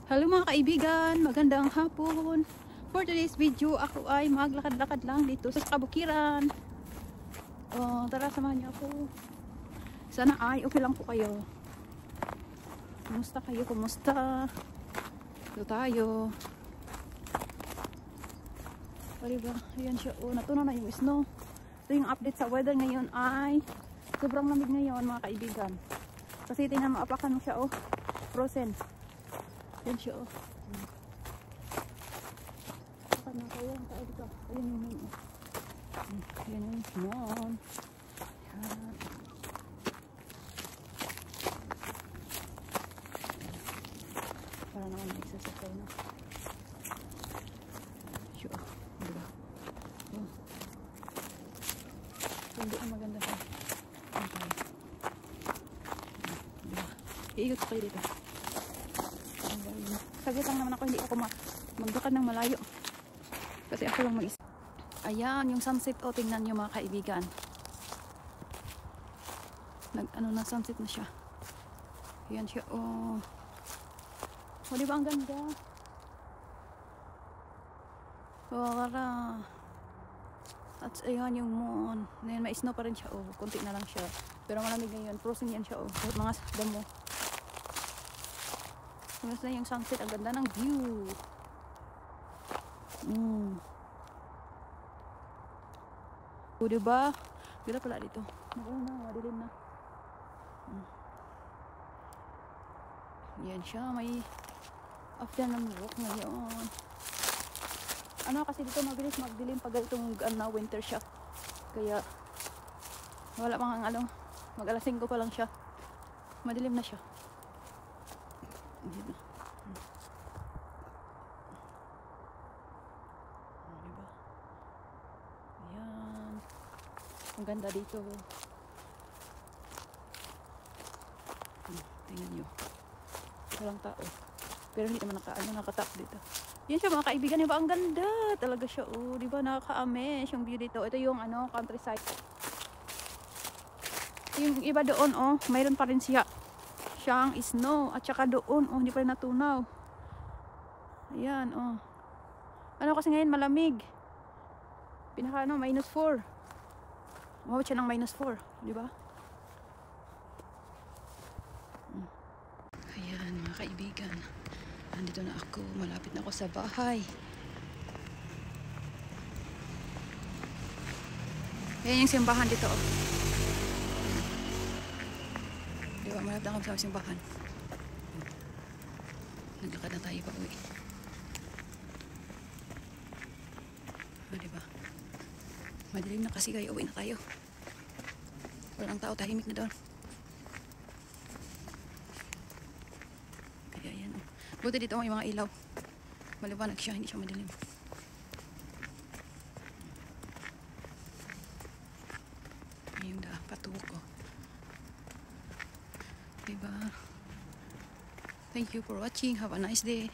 Hello mga kaibigan, magandang hapon. For today's video, ako ay maglakad-lakad lang dito sa kabukiran. Tara, samahan niyo ako. Sana ay okay lang po kayo. Kumusta kayo? Kumusta? Ito tayo. O diba? Ayan siya. Natunaw na yung snow. Ito yung update sa weather ngayon ay sobrang lamig ngayon mga kaibigan. Kasi tingnan mo, apakan mo siya frozen. Yan siya apakan na kayo. Ayan dito. Ayan yung snow. Ayan. Para naman nagsasakay na. Sure. Diba? Hindi ang maganda siya. Okay. Diba? Iikot ko kayo dito. Saglit lang naman ako, hindi ako maglakad ng malayo. Kasi ako lang mag-isa. Ayan, yung sunset. Tingnan nyo mga kaibigan. Ano na, sunset na siya. Ayan siya. Diba ang ganda? Wala. At ayan yung moon. Ngayon may snow pa rin siya. Kunti na lang siya. Pero malamig ngayon. Frozen yan siya. Mga damo. Gusto na yung sunset. Ang ganda ng view. Diba? Gila pala dito. Madilim na. Yan siya. May afternoon walk ngayon. Kasi dito mabilis magdilim pag itong winter siya. Kaya wala pang mag alas 5 pa lang siya. Madilim na siya. Diba? Ayan. Ang ganda dito. Tingnan nyo. Walang tao. Pero hindi naman nakatap dito. Yan siya mga kaibigan, diba? Ang ganda talaga siya. Diba? Nakaka-amaze yung view dito. Ito yung countryside. Yung iba doon, mayroon pa rin siyang snow. At saka doon, hindi pa rin natunaw. Ayan, kasi ngayon malamig. Pinaka -4. Umabot siya ng -4. Diba? Ayan mga kaibigan. Nandito na ako. Malapit na ako sa bahay. Ayan yung simbahan dito. Diba? Malapit na ako sa simbahan. Naglakad na tayo pa uwi. Diba? Madilim na kasi kaya uwi na tayo. Walang tao, tahimik na doon. Kaya yan. Buti dito may mga ilaw. Maliwanag siya, hindi siya madilim. Yung patuko. Diba? Thank you for watching. Have a nice day.